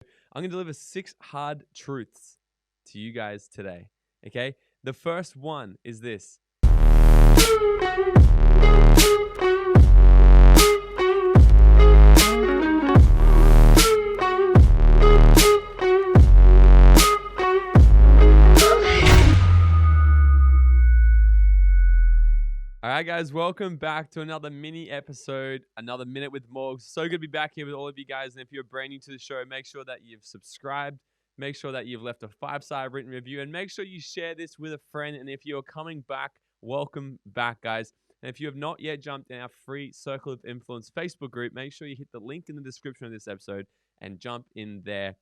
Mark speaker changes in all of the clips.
Speaker 1: I'm going to deliver 6 hard truths to you guys today. Okay? The first one is this. All right, guys, welcome back to another mini episode, another Minute with Morgs. So good to be back here with all of you guys. And if you're brand new to the show, make sure that you've subscribed, make sure that you've left a 5-star written review, and make sure you share this with a friend. And if you're coming back, welcome back, guys. And if you have not yet jumped in our free Circle of Influence Facebook group, make sure you hit the link in the description of this episode and jump in there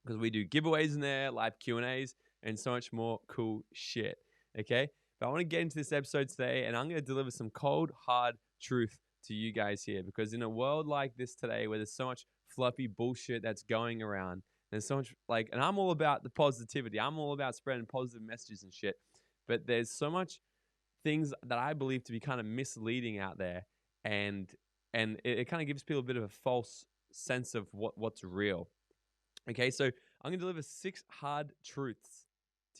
Speaker 1: because we do giveaways in there, live Q&As, and so much more cool shit, okay? But I want to get into this episode today, and I'm going to deliver some cold, hard truth to you guys here. Because in a world like this today, where there's so much fluffy bullshit that's going around, there's so much and I'm all about the positivity. I'm all about spreading positive messages and shit. But there's so much things that I believe to be kind of misleading out there, and it kind of gives people a bit of a false sense of what's real. Okay, so I'm going to deliver 6 hard truths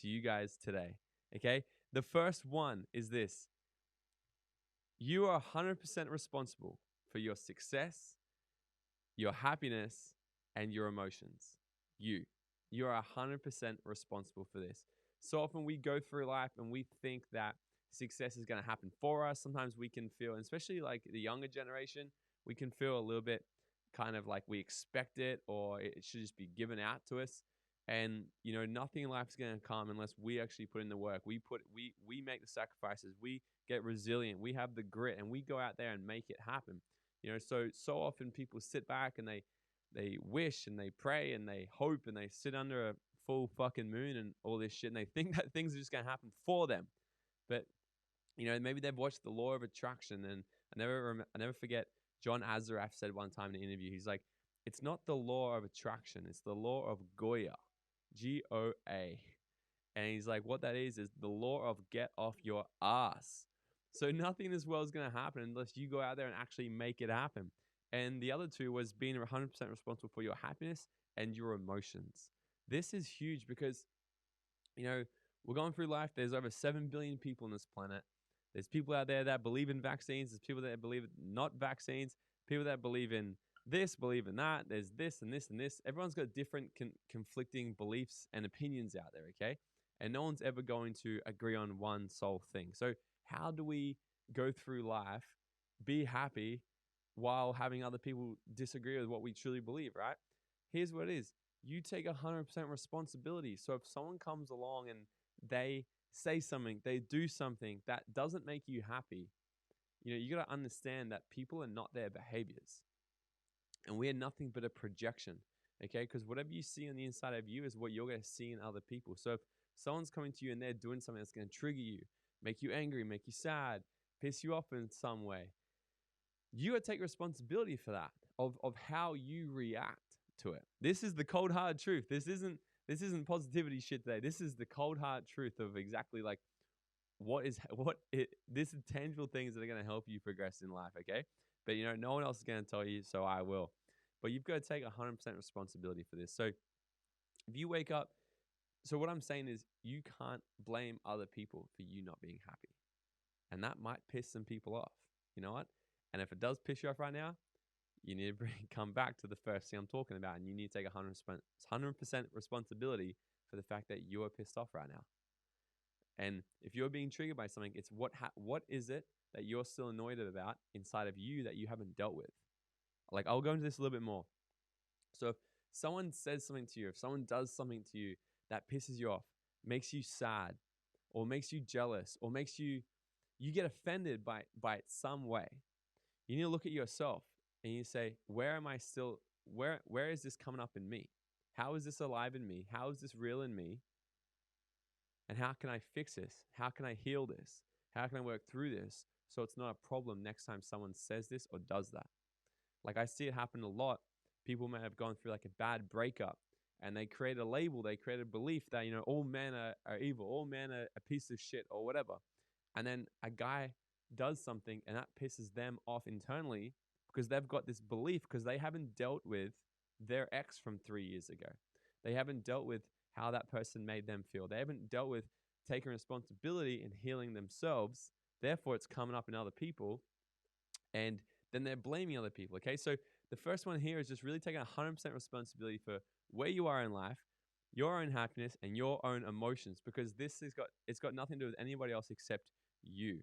Speaker 1: to you guys today. Okay. The first one is this. You are 100% responsible for your success, your happiness, and your emotions. You are 100% responsible for this. So often we go through life and we think that success is going to happen for us. Sometimes we can feel, especially like the younger generation, we can feel a little bit kind of like we expect it or it should just be given out to us. And nothing in life is going to come unless we actually put in the work. We make the sacrifices. We get resilient. We have the grit, and we go out there and make it happen. So often people sit back and they wish and they pray and they hope and they sit under a full fucking moon and all this shit, and they think that things are just going to happen for them. But maybe they've watched The Law of Attraction, and I never forget John Azaraf said one time in an interview. He's like, "It's not the law of attraction; it's the law of Goya." Goa. And he's like, what that is the law of get off your ass. So nothing in this world is going to happen unless you go out there and actually make it happen. And the other two was being 100% responsible for your happiness and your emotions. This is huge because, we're going through life. There's over 7 billion people on this planet. There's people out there that believe in vaccines. There's people that believe not vaccines. People that believe in this, believe in that. There's this and this and this. Everyone's got different conflicting beliefs and opinions out there, okay? And no one's ever going to agree on one sole thing. So how do we go through life, be happy, while having other people disagree with what we truly believe, right? Here's what it is. You take 100% responsibility. So if someone comes along and they say something, they do something that doesn't make you happy, you got to understand that people are not their behaviors. And we are nothing but a projection, okay? Because whatever you see on the inside of you is what you're going to see in other people. So if someone's coming to you and they're doing something that's going to trigger you, make you angry, make you sad, piss you off in some way, you got to take responsibility for that, of how you react to it. This is the cold, hard truth. This isn't positivity shit today. This is the cold, hard truth of exactly like this is tangible things that are going to help you progress in life, okay? But no one else is going to tell you, so I will. But you've got to take 100% responsibility for this. So if you wake up, so what I'm saying is you can't blame other people for you not being happy. And that might piss some people off. You know what? And if it does piss you off right now, you need to come back to the first thing I'm talking about, and you need to take 100% responsibility for the fact that you are pissed off right now. And if you're being triggered by something, it's what is it that you're still annoyed about inside of you that you haven't dealt with? Like, I'll go into this a little bit more. So if someone says something to you, if someone does something to you that pisses you off, makes you sad, or makes you jealous, or makes you get offended by it some way, you need to look at yourself and you say, where is this coming up in me? How is this alive in me? How is this real in me? And how can I fix this? How can I heal this? How can I work through this so it's not a problem next time someone says this or does that? Like, I see it happen a lot. People may have gone through like a bad breakup and they create a label, they create a belief that, all men are evil, all men are a piece of shit or whatever. And then a guy does something and that pisses them off internally because they've got this belief because they haven't dealt with their ex from 3 years ago. They haven't dealt with how that person made them feel. They haven't dealt with taking responsibility and healing themselves. Therefore, it's coming up in other people. And then they're blaming other people. Okay. So the first one here is just really taking 100% responsibility for where you are in life, your own happiness, and your own emotions, because it's got nothing to do with anybody else except you.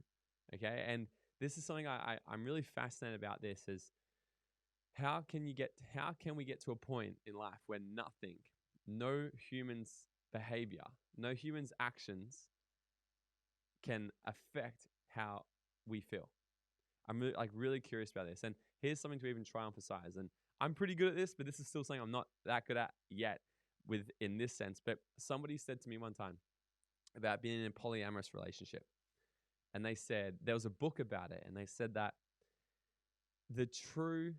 Speaker 1: Okay. And this is something I'm really fascinated about. This is how can we get to a point in life where no human's behavior, no human's actions can affect how we feel? I'm really curious about this. And here's something to even try and emphasize. And I'm pretty good at this, but this is still something I'm not that good at yet in this sense. But somebody said to me one time about being in a polyamorous relationship. And they said there was a book about it. And they said that the true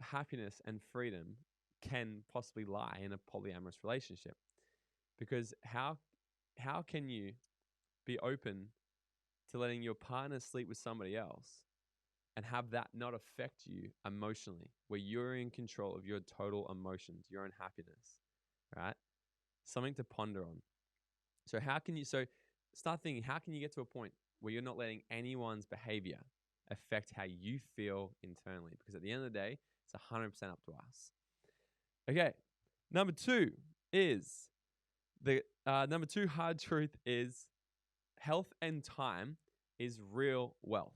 Speaker 1: happiness and freedom can possibly lie in a polyamorous relationship. Because how can you be open to letting your partner sleep with somebody else and have that not affect you emotionally, where you're in control of your total emotions, your own happiness, right? Something to ponder on. So start thinking, how can you get to a point where you're not letting anyone's behavior affect how you feel internally? Because at the end of the day, it's 100% up to us. Okay. Number two hard truth is health and time is real wealth.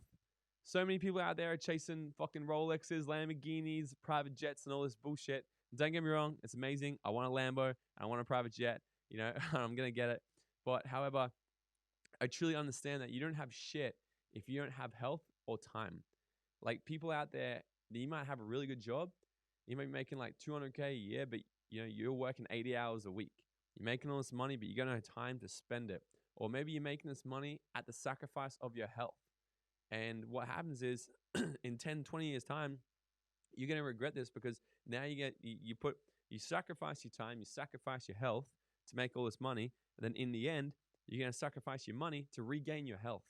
Speaker 1: So many people out there are chasing fucking Rolexes, Lamborghinis, private jets, and all this bullshit. Don't get me wrong, it's amazing. I want a Lambo, I want a private jet, I'm gonna get it. But however, I truly understand that you don't have shit if you don't have health or time. Like people out there, you might have a really good job, you might be making like $200K a year, but you're working 80 hours a week. You're making all this money, but you don't have time to spend it. Or maybe you're making this money at the sacrifice of your health. And what happens is in 10, 20 years time, you're going to regret this, because now you sacrifice your time, you sacrifice your health to make all this money. And then in the end, you're going to sacrifice your money to regain your health.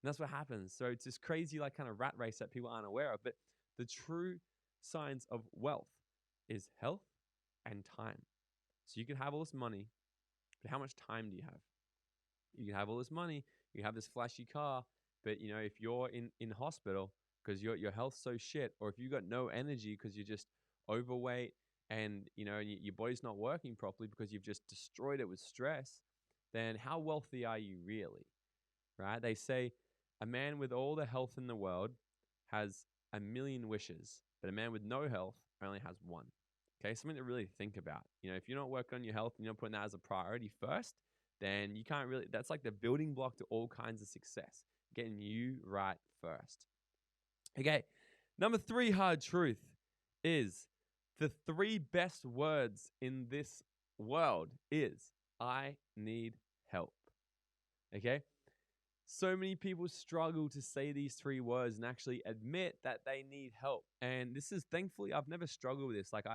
Speaker 1: And that's what happens. So it's this crazy kind of rat race that people aren't aware of. But the true signs of wealth is health and time. So you can have all this money, but how much time do you have? You can have all this money, you have this flashy car, but if you're in hospital because your health's so shit, or if you got no energy because you're just overweight and your body's not working properly because you've just destroyed it with stress, then how wealthy are you really? Right? They say a man with all the health in the world has 1,000,000 wishes, but a man with no health only has one. Okay, something to really think about. If you're not working on your health and you're not putting that as a priority first, then you can't really, that's like the building block to all kinds of success, getting you right first. Okay, number 3 hard truth is the 3 best words in this world is I need help. Okay, so many people struggle to say these 3 words and actually admit that they need help. And this is, thankfully, I've never struggled with this. Like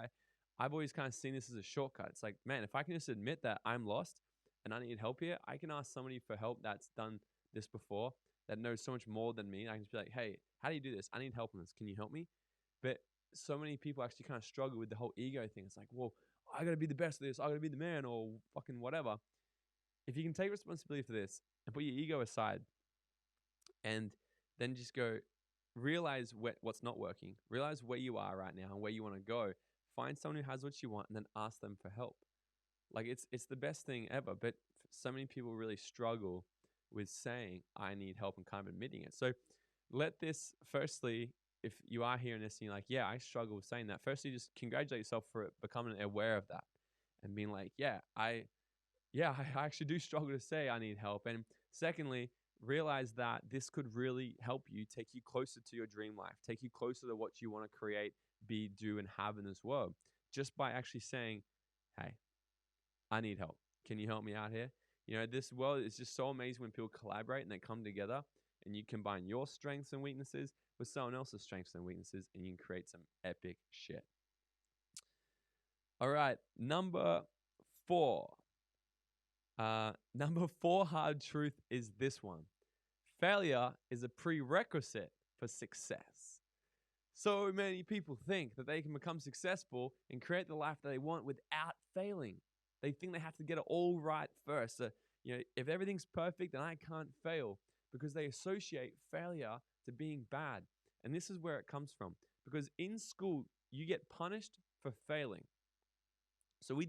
Speaker 1: I've always kind of seen this as a shortcut. It's like, man, if I can just admit that I'm lost and I need help here, I can ask somebody for help that's done this before, that knows so much more than me. I can just be like, hey, how do you do this? I need help in this. Can you help me? But so many people actually kind of struggle with the whole ego thing. It's like, well, I got to be the best at this. I got to be the man, or fucking whatever. If you can take responsibility for this and put your ego aside and then just go realize what's not working, realize where you are right now and where you want to go, find someone who has what you want and then ask them for help. Like it's the best thing ever. But so many people really struggle with saying I need help and kind of admitting it. So let this, firstly, if you are hearing this and you're like, yeah, I struggle with saying that, firstly, just congratulate yourself for becoming aware of that and being like, I actually do struggle to say I need help. And secondly, realize that this could really help you, take you closer to your dream life, take you closer to what you want to create, be, do, and have in this world, just by actually saying, hey, I need help. Can you help me out here? This world is just so amazing when people collaborate and they come together and you combine your strengths and weaknesses with someone else's strengths and weaknesses, and you can create some epic shit. All right, number 4. Number 4 hard truth is this one. Failure is a prerequisite for success. So many people think that they can become successful and create the life that they want without failing. They think they have to get it all right first. So, if everything's perfect, then I can't fail, because they associate failure to being bad. And this is where it comes from. Because in school, you get punished for failing. So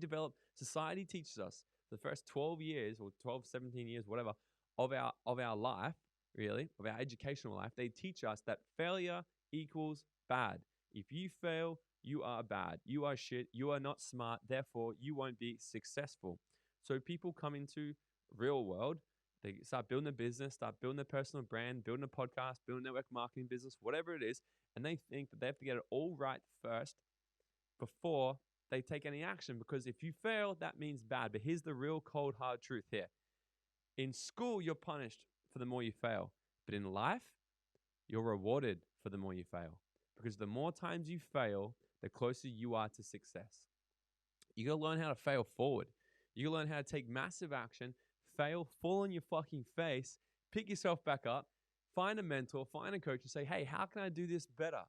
Speaker 1: society teaches us the first 12 years or 12, 17 years, whatever, of our life, really, of our educational life, they teach us that failure equals bad. If you fail, you are bad. You are shit. You are not smart. Therefore, you won't be successful. So people come into real world, they start building a business, start building a personal brand, building a podcast, building a network marketing business, whatever it is, and they think that they have to get it all right first before they take any action, because if you fail, that means bad. But here's the real cold, hard truth here. In school, you're punished for the more you fail. But in life, you're rewarded for the more you fail. Because the more times you fail, the closer you are to success. You gotta learn how to fail forward. You gotta learn how to take massive action, fail, fall on your fucking face, pick yourself back up, find a mentor, find a coach, and say, hey, how can I do this better?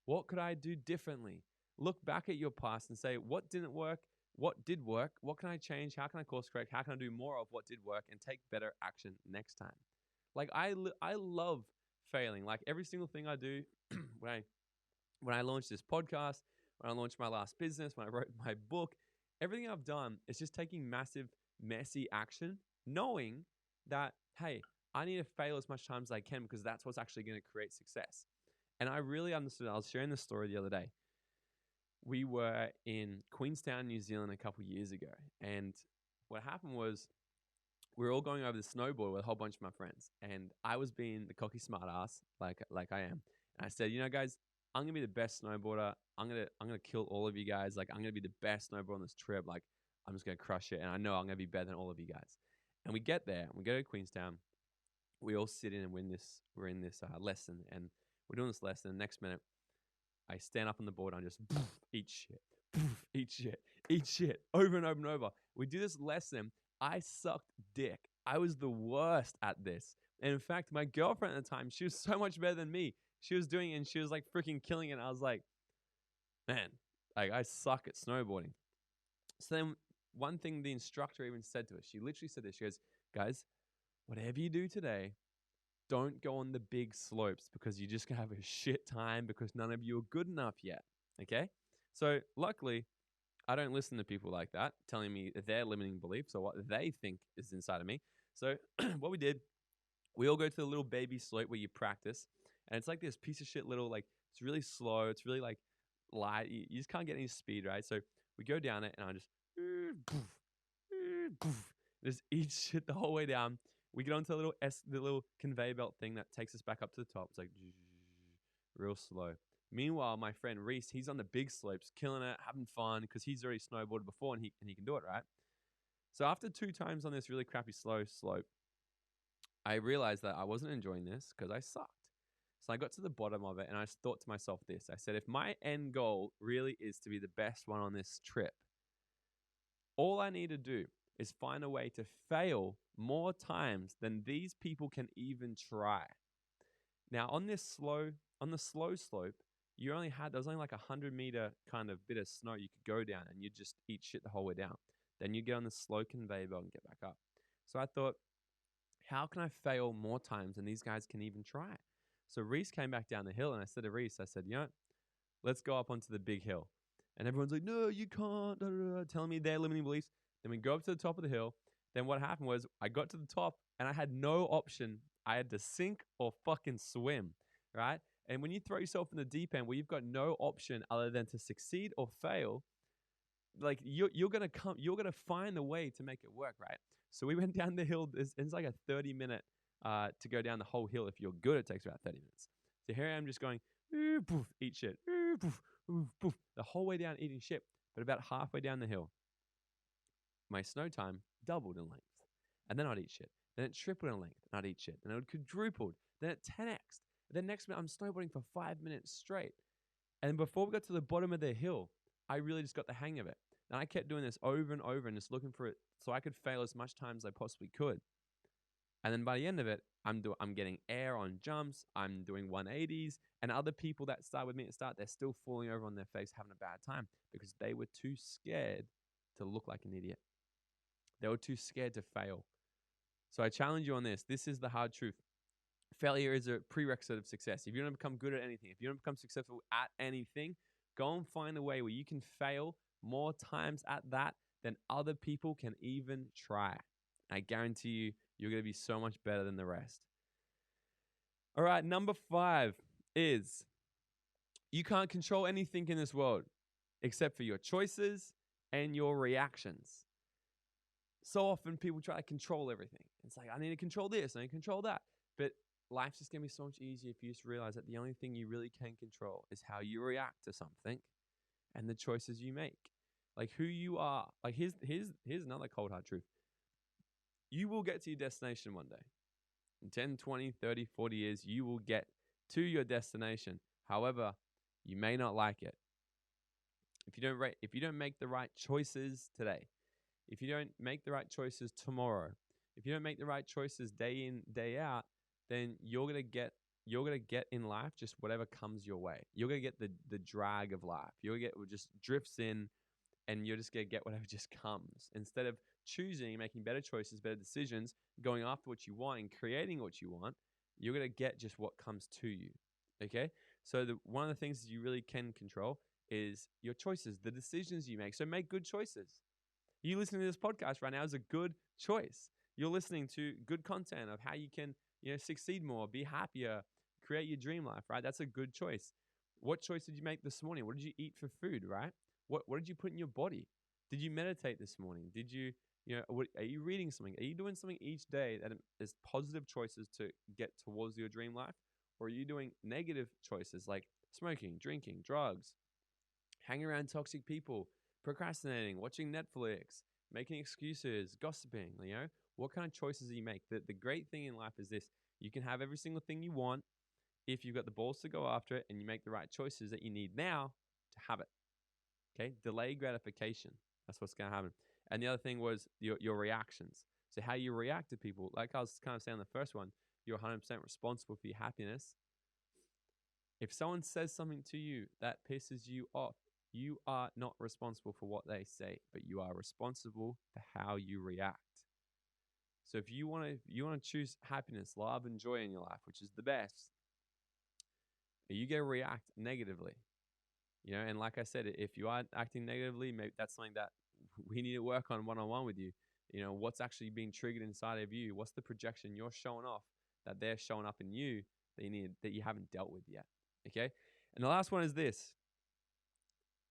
Speaker 1: What could I do differently? Look back at your past and say, what didn't work? What did work? What can I change? How can I course correct? How can I do more of what did work and take better action next time? Like I love failing. Like every single thing I do when I launched this podcast, when I launched my last business, when I wrote my book, everything I've done is just taking massive, messy action, knowing that, hey, I need to fail as much time as I can, because that's what's actually going to create success. And I really understood. I was sharing this story the other day. We were in Queenstown, New Zealand a couple years ago. And what happened was we were all going over the snowboard with a whole bunch of my friends. And I was being the cocky smart ass, like I am. And I said, guys, I'm going to be the best snowboarder. I'm going to kill all of you guys. Like, I'm going to be the best snowboarder on this trip. Like, I'm just going to crush it. And I know I'm going to be better than all of you guys. And we get there and we go to Queenstown. We all sit in and we're in this lesson. And we're doing this lesson. And next minute, I stand up on the board and I just eat shit, over and over and over. We do this lesson. I sucked dick. I was the worst at this. And in fact, my girlfriend at the time, she was so much better than me. She was doing it and she was like freaking killing it. And I was like, man, like I suck at snowboarding. So then one thing the instructor even said to us, she literally said this. She goes, guys, whatever you do today, don't go on the big slopes, because you're just going to have a shit time, because none of you are good enough yet. Okay? So luckily, I don't listen to people like that telling me their limiting beliefs or what they think is inside of me. So what we did, we all go to the little baby slope where you practice. And it's like this piece of shit little, like, it's really slow. It's really like light. You just can't get any speed, right? So we go down it and I just eat shit the whole way down. We get onto the little conveyor belt thing that takes us back up to the top. It's like real slow. Meanwhile, my friend Reese, he's on the big slopes, killing it, having fun, because he's already snowboarded before and he can do it, right? So after 2 times on this really crappy slow slope, I realized that I wasn't enjoying this because I sucked. So I got to the bottom of it and I thought to myself this. I said, if my end goal really is to be the best one on this trip, all I need to do is find a way to fail more times than these people can even try. Now, on the slow slope, there was only like 100-meter kind of bit of snow you could go down, and you just eat shit the whole way down. Then you get on the slow conveyor belt and get back up. So I thought, how can I fail more times than these guys can even try? So Reese came back down the hill, and I said to Reese, let's go up onto the big hill. And everyone's like, no, you can't, telling me their limiting beliefs. Then we go up to the top of the hill. Then what happened was I got to the top and I had no option. I had to sink or fucking swim, right? And when you throw yourself in the deep end where you've got no option other than to succeed or fail, like you're gonna find a way to make it work, right? So we went down the hill. It's like a 30-minute to go down the whole hill. If you're good, it takes about 30 minutes. So here I am just going, poof, eat shit, poof, poof, the whole way down eating shit. But about halfway down the hill, my snow time doubled in length. And then I'd eat shit. Then it tripled in length, and I'd eat shit. And it quadrupled. Then it 10x'd. Then next minute, I'm snowboarding for 5 minutes straight. And before we got to the bottom of the hill, I really just got the hang of it. And I kept doing this over and over and just looking for it so I could fail as much time as I possibly could. And then by the end of it, I'm getting air on jumps. I'm doing 180s, and other people that start with me at the start, they're still falling over on their face, having a bad time because they were too scared to look like an idiot. They were too scared to fail. So I challenge you on this. This is the hard truth. Failure is a prerequisite of success. If you want to become good at anything, if you want to become successful at anything, go and find a way where you can fail more times at that than other people can even try. I guarantee you, you're going to be so much better than the rest. All right, number 5 is you can't control anything in this world except for your choices and your reactions. So often people try to control everything. It's like, I need to control this, I need to control that. But life's just going to be so much easier if you just realize that the only thing you really can control is how you react to something and the choices you make. Like who you are. Like here's another cold hard truth. You will get to your destination one day. In 10, 20, 30, 40 years, you will get to your destination. However, you may not like it. If you don't make the right choices today, if you don't make the right choices tomorrow, if you don't make the right choices day in, day out, then you're gonna get in life just whatever comes your way. You're gonna get the drag of life. You're gonna get what just drifts in, and you're just gonna get whatever just comes. Instead of choosing, making better choices, better decisions, going after what you want and creating what you want, you're gonna get just what comes to you. Okay? So one of the things you really can control is your choices, the decisions you make. So make good choices. You listening to this podcast right now is a good choice. You're listening to good content of how you can, succeed more, be happier, create your dream life, right? That's a good choice. What choice did you make this morning? What did you eat for food, right? What did you put in your body? Did you meditate this morning? Did you, are you reading something? Are you doing something each day that is positive choices to get towards your dream life? Or are you doing negative choices like smoking, drinking, drugs, hanging around toxic people, procrastinating, watching Netflix, making excuses, gossiping, What kind of choices do you make? The great thing in life is this. You can have every single thing you want if you've got the balls to go after it and you make the right choices that you need now to have it. Okay? Delay gratification. That's what's going to happen. And the other thing was your reactions. So how you react to people. Like I was kind of saying the first one, you're 100% responsible for your happiness. If someone says something to you that pisses you off, you are not responsible for what they say, but you are responsible for how you react. So if you want to choose happiness, love, and joy in your life, which is the best, you get to react negatively. And like I said, if you are acting negatively, maybe that's something that we need to work on one-on-one with you. What's actually being triggered inside of you? What's the projection you're showing off that they're showing up in you that you haven't dealt with yet? Okay. And the last one is this.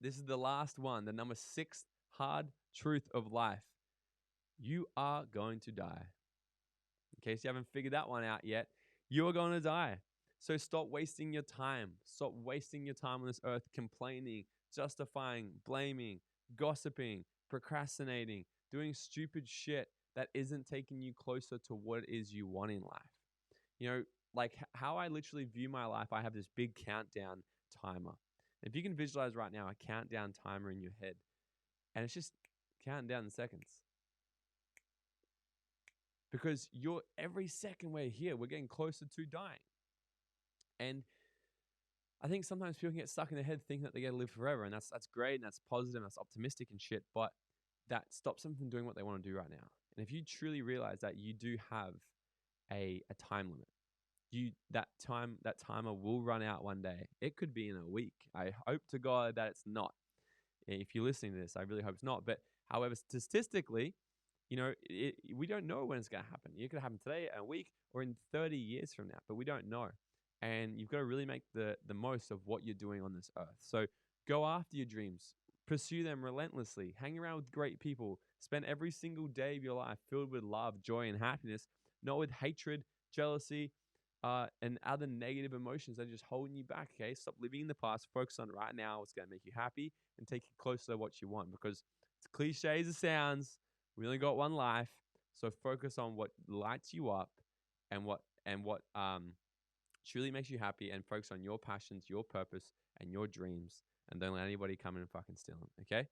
Speaker 1: This is the last one, the number 6 hard truth of life. You are going to die. In case you haven't figured that one out yet, you are going to die. So stop wasting your time. Stop wasting your time on this earth complaining, justifying, blaming, gossiping, procrastinating, doing stupid shit that isn't taking you closer to what it is you want in life. Like how I literally view my life, I have this big countdown timer. If you can visualize right now a countdown timer in your head, and it's just counting down the seconds. Because every second we're here, we're getting closer to dying. And I think sometimes people can get stuck in their head thinking that they get to live forever, and that's great, and that's positive, and that's optimistic and shit, but that stops them from doing what they want to do right now. And if you truly realize that you do have a time limit, that timer will run out one day. It could be in a week. I hope to God that it's not. If you're listening to this, I really hope it's not. But however, statistically, we don't know when it's going to happen. It could happen today, a week, or in 30 years from now, but we don't know. And you've got to really make the most of what you're doing on this earth. So go after your dreams, pursue them relentlessly, hang around with great people, spend every single day of your life filled with love, joy, and happiness, not with hatred, jealousy, and other negative emotions that are just holding you back. Okay, stop living in the past. Focus on right now. What's going to make you happy, and take you closer to what you want. Because it's cliche as it sounds, we only got one life. So focus on what lights you up, and what truly makes you happy, and focus on your passions, your purpose, and your dreams. And don't let anybody come in and fucking steal them. Okay,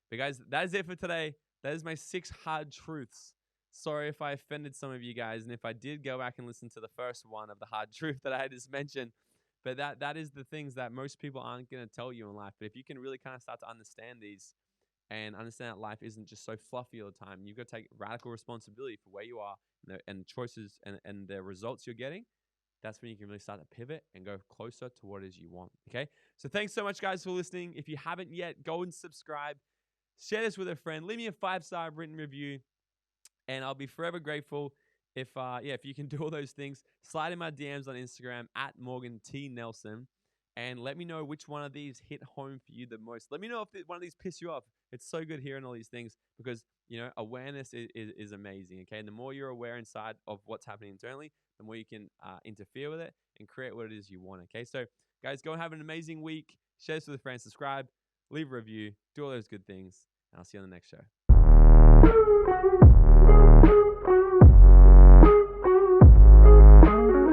Speaker 1: but guys, that is it for today. That is my 6 hard truths. Sorry if I offended some of you guys. And if I did, go back and listen to the first one of the hard truth that I just mentioned. But that is the things that most people aren't going to tell you in life. But if you can really kind of start to understand these and understand that life isn't just so fluffy all the time, you've got to take radical responsibility for where you are and choices and the results you're getting. That's when you can really start to pivot and go closer to what it is you want. Okay. So thanks so much, guys, for listening. If you haven't yet, go and subscribe. Share this with a friend. Leave me a 5-star written review. And I'll be forever grateful if you can do all those things. Slide in my DMs on Instagram at Morgan T. Nelson. And let me know which one of these hit home for you the most. Let me know if one of these pissed you off. It's so good hearing all these things because, awareness is amazing, okay? And the more you're aware inside of what's happening internally, the more you can interfere with it and create what it is you want, okay? So, guys, go and have an amazing week. Share this with a friend. Subscribe. Leave a review. Do all those good things. And I'll see you on the next show.